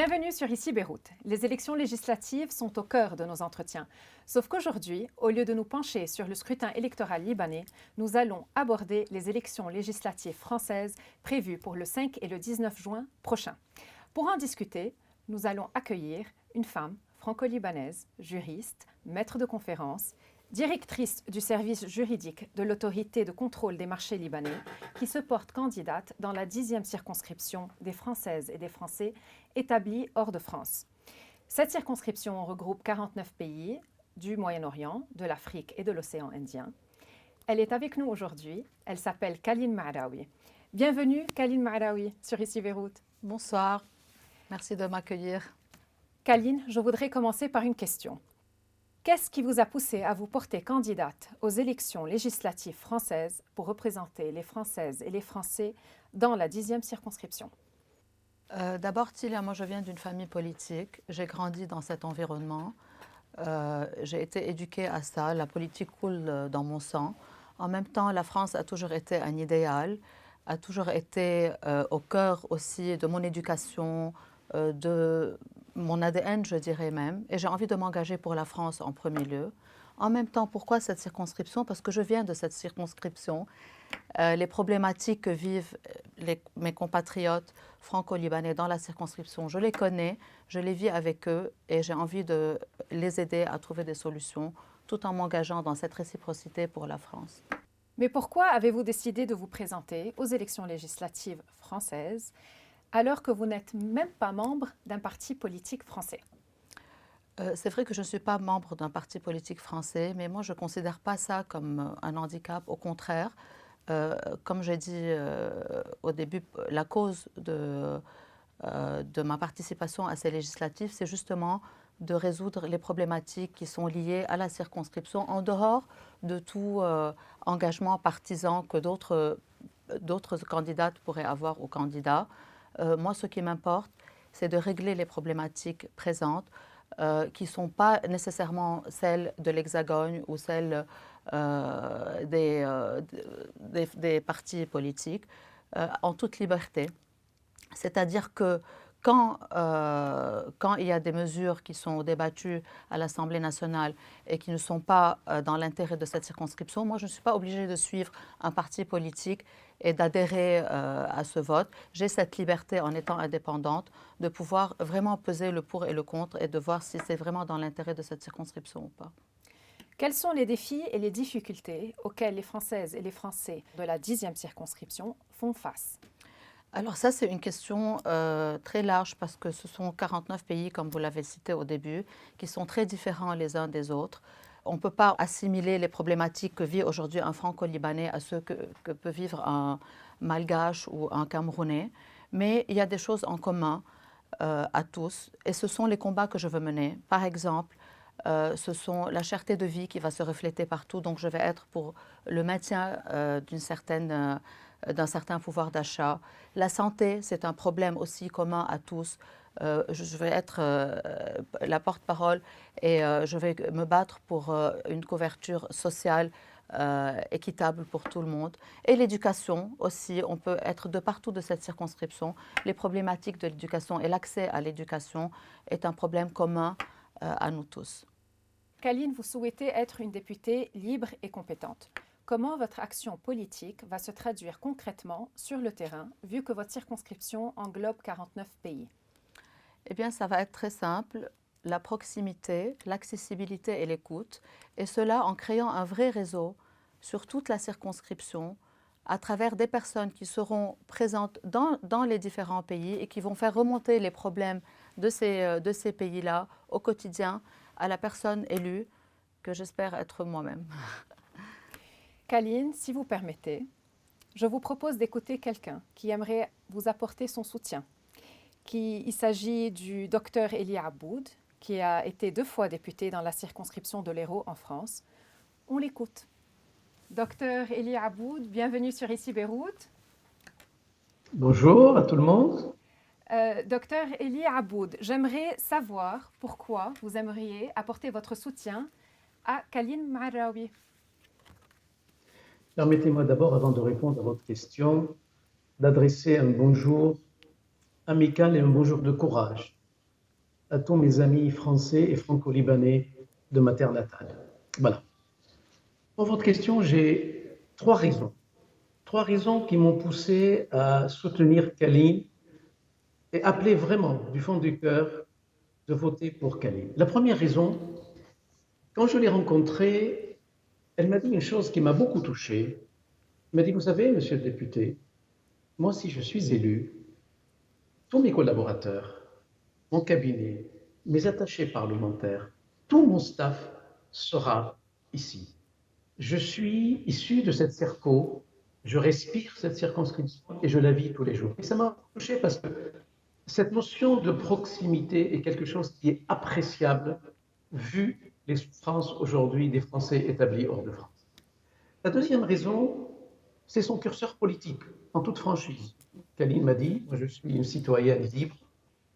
Bienvenue sur Ici Beyrouth. Les élections législatives sont au cœur de nos entretiens. Sauf qu'aujourd'hui, au lieu de nous pencher sur le scrutin électoral libanais, nous allons aborder les élections législatives françaises prévues pour le 5 et le 19 juin prochain. Pour en discuter, nous allons accueillir une femme franco-libanaise, juriste, maître de conférences, directrice du service juridique de l'autorité de contrôle des marchés libanais, qui se porte candidate dans la 10e circonscription des Françaises et des Français établis hors de France. Cette circonscription regroupe 49 pays du Moyen-Orient, de l'Afrique et de l'océan Indien. Elle est avec nous aujourd'hui. Elle s'appelle Kaline Ma'araoui. Bienvenue, Kaline Ma'araoui, sur Ici Beyrouth. Bonsoir, merci de m'accueillir. Kaline, je voudrais commencer par une question. Qu'est-ce qui vous a poussé à vous porter candidate aux élections législatives françaises pour représenter les Françaises et les Français dans la 10e circonscription? D'abord, Tilia, moi je viens d'une famille politique. J'ai grandi dans cet environnement. J'ai été éduquée à ça. La politique coule dans mon sang. En même temps, la France a toujours été un idéal, a toujours été au cœur aussi de mon éducation, de mon ADN, je dirais même. Et j'ai envie de m'engager pour la France en premier lieu. En même temps, pourquoi cette circonscription? Parce que je viens de cette circonscription. Les problématiques que vivent mes compatriotes franco-libanais dans la circonscription, je les connais, je les vis avec eux et j'ai envie de les aider à trouver des solutions tout en m'engageant dans cette réciprocité pour la France. Mais pourquoi avez-vous décidé de vous présenter aux élections législatives françaises alors que vous n'êtes même pas membre d'un parti politique français? C'est vrai que je ne suis pas membre d'un parti politique français, mais moi je ne considère pas ça comme un handicap. Au contraire, comme j'ai dit au début, la cause de ma participation à ces législatives, c'est justement de résoudre les problématiques qui sont liées à la circonscription en dehors de tout engagement partisan que d'autres candidates pourraient avoir ou candidats. Moi, ce qui m'importe, c'est de régler les problématiques présentes qui ne sont pas nécessairement celles de l'Hexagone ou celles des partis politiques, en toute liberté. C'est-à-dire que quand il y a des mesures qui sont débattues à l'Assemblée nationale et qui ne sont pas dans l'intérêt de cette circonscription, moi je ne suis pas obligée de suivre un parti politique et d'adhérer à ce vote. J'ai cette liberté en étant indépendante de pouvoir vraiment peser le pour et le contre et de voir si c'est vraiment dans l'intérêt de cette circonscription ou pas. Quels sont les défis et les difficultés auxquels les Françaises et les Français de la 10e circonscription font face? Alors ça, c'est une question très large parce que ce sont 49 pays, comme vous l'avez cité au début, qui sont très différents les uns des autres. On ne peut pas assimiler les problématiques que vit aujourd'hui un franco-libanais à ceux que peut vivre un malgache ou un camerounais. Mais il y a des choses en commun à tous et ce sont les combats que je veux mener. Par exemple, ce sont la cherté de vie qui va se refléter partout. Donc je vais être pour le maintien d'un certain pouvoir d'achat. La santé, c'est un problème aussi commun à tous. Je vais être la porte-parole et je vais me battre pour une couverture sociale équitable pour tout le monde. Et l'éducation aussi, on peut être de partout de cette circonscription. Les problématiques de l'éducation et l'accès à l'éducation est un problème commun à nous tous. Kaline, vous souhaitez être une députée libre et compétente. Comment votre action politique va se traduire concrètement sur le terrain, vu que votre circonscription englobe 49 pays? Eh bien, ça va être très simple. La proximité, l'accessibilité et l'écoute, et cela en créant un vrai réseau sur toute la circonscription à travers des personnes qui seront présentes dans les différents pays et qui vont faire remonter les problèmes de ces pays-là au quotidien à la personne élue, que j'espère être moi-même. Kaline, si vous permettez, je vous propose d'écouter quelqu'un qui aimerait vous apporter son soutien. Il s'agit du docteur Elie Aboud, qui a été 2 fois député dans la circonscription de l'Hérault en France. On l'écoute. Docteur Elie Aboud, bienvenue sur Ici Beyrouth. Bonjour à tout le monde. Docteur Elie Aboud, j'aimerais savoir pourquoi vous aimeriez apporter votre soutien à Kaline Ma'araoui. Permettez-moi d'abord, avant de répondre à votre question, d'adresser un bonjour amical et un bonjour de courage à tous mes amis français et franco-libanais de ma terre natale. Voilà. Pour votre question, j'ai trois raisons. Trois raisons qui m'ont poussé à soutenir Kaline et appeler vraiment du fond du cœur de voter pour Kaline. La première raison, quand je l'ai rencontrée, elle m'a dit une chose qui m'a beaucoup touché. Elle m'a dit, vous savez, monsieur le député, moi, si je suis élu, tous mes collaborateurs, mon cabinet, mes attachés parlementaires, tout mon staff sera ici. Je suis issu de cette circo, je respire cette circonscription et je la vis tous les jours. Et ça m'a touché parce que cette notion de proximité est quelque chose qui est appréciable vu les souffrances aujourd'hui des Français établis hors de France. La deuxième raison, c'est son curseur politique, en toute franchise. Kaline m'a dit, moi je suis une citoyenne libre,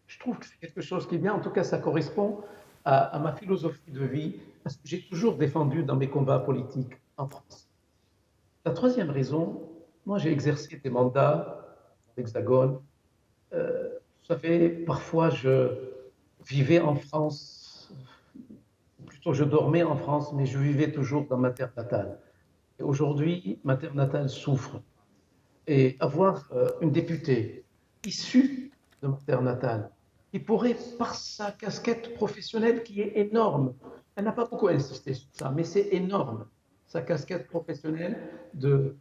je trouve que c'est quelque chose qui est bien, en tout cas ça correspond à ma philosophie de vie, à ce que j'ai toujours défendu dans mes combats politiques en France. La troisième raison, moi j'ai exercé des mandats dans l'Hexagone. Vous savez, parfois je vivais en France, plutôt je dormais en France, mais je vivais toujours dans ma terre natale. Et aujourd'hui, ma terre natale souffre. Et avoir une députée issue de ma terre natale, qui pourrait, par sa casquette professionnelle qui est énorme, elle n'a pas beaucoup insisté sur ça, mais c'est énorme, sa casquette professionnelle de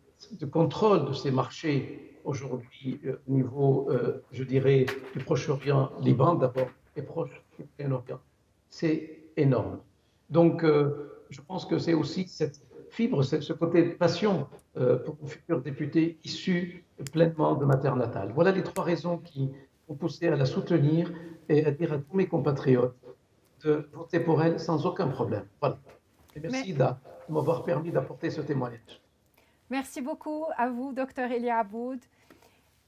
contrôle de ces marchés aujourd'hui au niveau, je dirais, du Proche-Orient, Liban d'abord, et proche du Moyen-Orient. C'est énorme. Donc, je pense que c'est aussi cette fibre, ce côté de passion pour une future députée issue pleinement de ma terre natale. Voilà les trois raisons qui m'ont poussé à la soutenir et à dire à tous mes compatriotes de voter pour elle sans aucun problème. Voilà. Et merci de m'avoir permis d'apporter ce témoignage. Merci beaucoup à vous, Dr Elia Aboud.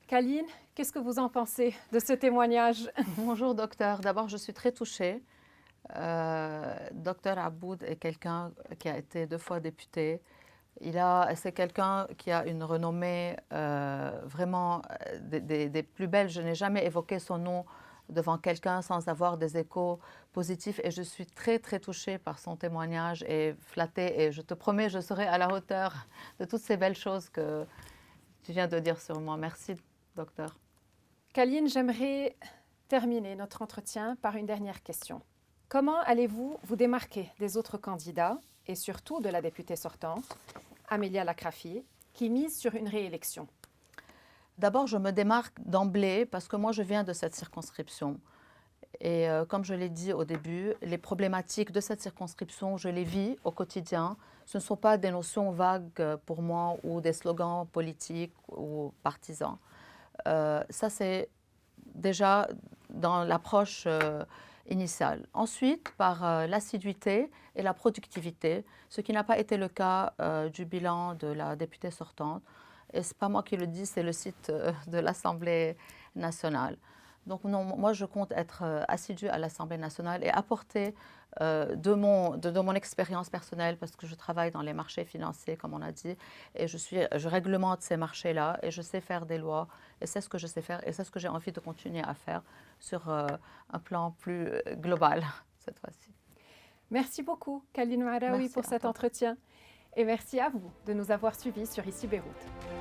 Kaline, qu'est-ce que vous en pensez de ce témoignage? Bonjour, docteur. D'abord, je suis très touchée. Dr Aboud est quelqu'un qui a été 2 fois député. C'est quelqu'un qui a une renommée vraiment des plus belles. Je n'ai jamais évoqué son nom devant quelqu'un sans avoir des échos positifs et je suis très très touchée par son témoignage et flattée et je te promets je serai à la hauteur de toutes ces belles choses que tu viens de dire sur moi. Merci, docteur. Kaline, j'aimerais terminer notre entretien par une dernière question. Comment allez-vous vous démarquer des autres candidats et surtout de la députée sortante, Amelia Lakrafi, qui mise sur une réélection? D'abord, je me démarque d'emblée parce que moi, je viens de cette circonscription. Et comme je l'ai dit au début, les problématiques de cette circonscription, je les vis au quotidien. Ce ne sont pas des notions vagues pour moi ou des slogans politiques ou partisans. Ça, c'est déjà dans l'approche initiale. Ensuite, par l'assiduité et la productivité, ce qui n'a pas été le cas du bilan de la députée sortante. Et ce n'est pas moi qui le dis, c'est le site de l'Assemblée nationale. Donc non, moi je compte être assidue à l'Assemblée nationale et apporter de mon expérience personnelle, parce que je travaille dans les marchés financiers, comme on a dit, et je réglemente ces marchés-là et je sais faire des lois, et c'est ce que je sais faire, et c'est ce que j'ai envie de continuer à faire sur un plan plus global cette fois-ci. Merci beaucoup, Kaline Maraoui, pour cet entretien. Et merci à vous de nous avoir suivis sur Ici Beyrouth.